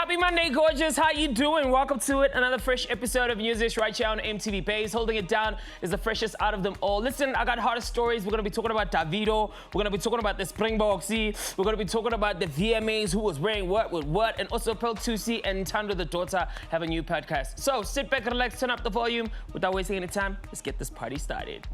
Happy Monday, gorgeous. How you doing? Welcome to it. Another fresh episode of Music right here on MTV Base. Holding it down is the freshest out of them all. Listen, I got hottest stories. We're going to be talking about Davido. We're going to be talking about the Springboks. We're going to be talking about the VMAs, who was wearing what with what. And also Thusi and Thando, the daughter, have a new podcast. So sit back, relax, turn up the volume. Without wasting any time, let's get this party started.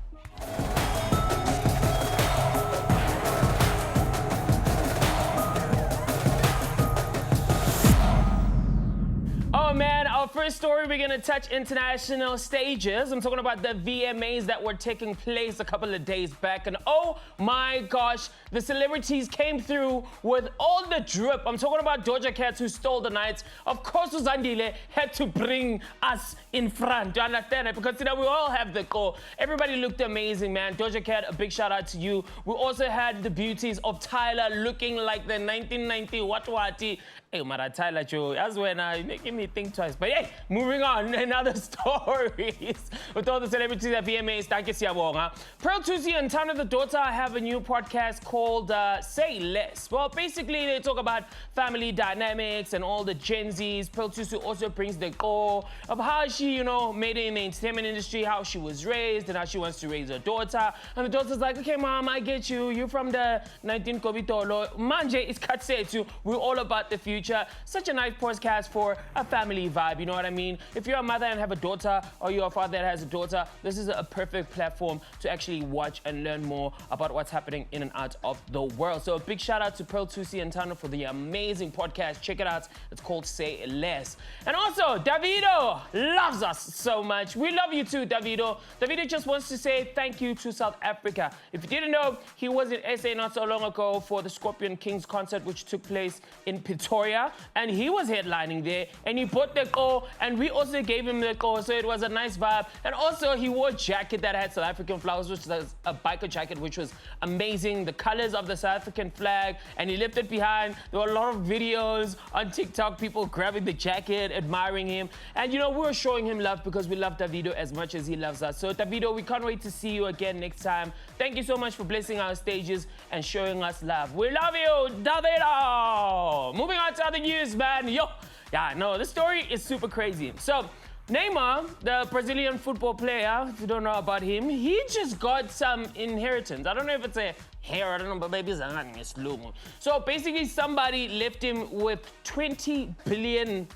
Oh man, our first story, we're gonna touch international stages. I'm talking about the VMAs that were taking place a couple of days back. And oh my gosh, the celebrities came through with all the drip. I'm talking about Doja Cat, who stole the night. Of course, Uzandile had to bring us in front. Do you understand it? Because, you know, we all have the goal. Everybody looked amazing, man. Doja Cat, a big shout out to you. We also had the beauties of Tyler looking like the 1990 Watwati. Hey, Mara Tyler, Joe, that's when you're making me think twice. But hey, moving on, another stories. With all the celebrities at VMAs, thank you, Siyabonga. Thusi and Thando, the daughter, have a new podcast called Say Less. Well, basically, they talk about family dynamics and all the Gen Zs. Thusi also brings the core of how she, you know, made it in the entertainment industry, how she was raised, and how she wants to raise her daughter. And the daughter's like, okay, mom, I get you. You're from the 19 Kobitolo. Manje, it's Katsetu. We're all about the future. Such a nice podcast for a family vibe, you know what I mean? If you're a mother and have a daughter, or you're a father that has a daughter, this is a perfect platform to actually watch and learn more about what's happening in and out of the world. So a big shout out to Thusi and Thando for the amazing podcast. Check it out. It's called Say Less. And also, Davido loves us so much. We love you too, Davido. Davido just wants to say thank you to South Africa. If you didn't know, he was in SA not so long ago for the Scorpion Kings concert, which took place in Pretoria. And he was headlining there, and he bought the go, and we also gave him the go, so it was a nice vibe. And also, he wore a jacket that had South African flowers, which was a biker jacket, which was amazing. The colors of the South African flag, and he left it behind. There were a lot of videos on TikTok, people grabbing the jacket, admiring him. And you know, we were showing him love because we love Davido as much as he loves us. So Davido, we can't wait to see you again next time. Thank you so much for blessing our stages and showing us love. We love you, Davido! Moving on to other news, man. Yeah, no, this story is super crazy. So, Neymar, the Brazilian football player, if you don't know about him, he just got some inheritance. I don't know if it's a hair, I don't know, but maybe it's a slow. So basically, somebody left him with $20 billion.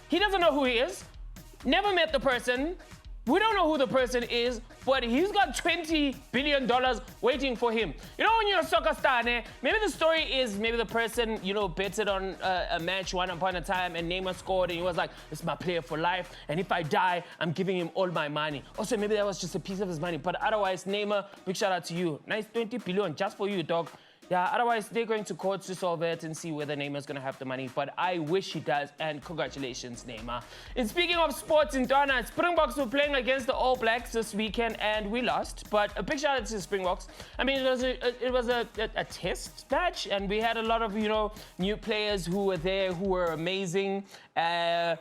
He doesn't know who he is, never met the person. We don't know who the person is, but he's got $20 billion waiting for him. You know, when you're a soccer star, maybe the story is maybe the person, you know, betted on a match one upon a time and Neymar scored and he was like, this is my player for life. And if I die, I'm giving him all my money. Also, maybe that was just a piece of his money. But otherwise, Neymar, big shout out to you. Nice 20 billion just for you, dog. Yeah, otherwise, they're going to court to solve it and see whether Neymar's going to have the money. But I wish he does, and congratulations, Neymar. And speaking of sports in Ghana, Springboks were playing against the All Blacks this weekend, and we lost. But a big shout out to the Springboks. I mean, it was a test match, and we had a lot of, you know, new players who were there who were amazing. The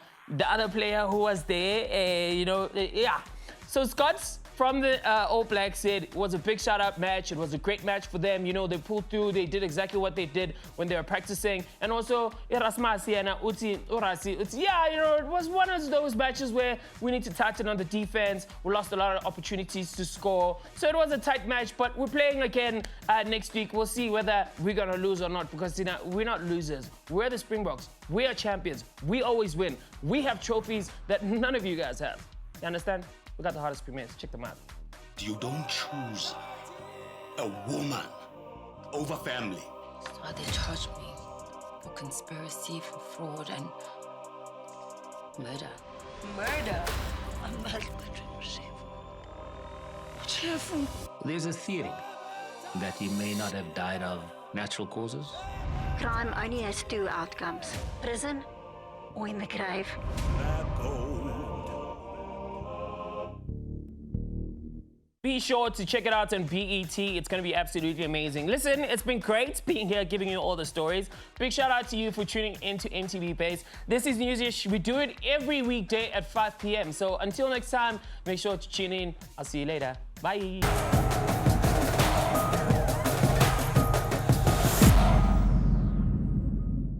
other player who was there, yeah. So Scott's from the All Blacks said it was a big shout-out match. It was a great match for them. You know, they pulled through. They did exactly what they did when they were practicing. And also, yeah, you know, it was one of those matches where we need to tighten on the defense. We lost a lot of opportunities to score. So it was a tight match, but we're playing again next week. We'll see whether we're going to lose or not because, you know, we're not losers. We're the Springboks. We are champions. We always win. We have trophies that none of you guys have. You understand? We got the hottest premieres. Check them out. You don't choose a woman over family. That's why they charge me for conspiracy, for fraud, and murder. Murder? There's a theory that he may not have died of natural causes. Crime only has two outcomes: prison or in the grave. Be sure to check it out on BET. It's going to be absolutely amazing. Listen, it's been great being here, giving you all the stories. Big shout out to you for tuning into MTV Base. This is Newsish. We do it every weekday at 5 p.m. So until next time, make sure to tune in. I'll see you later. Bye.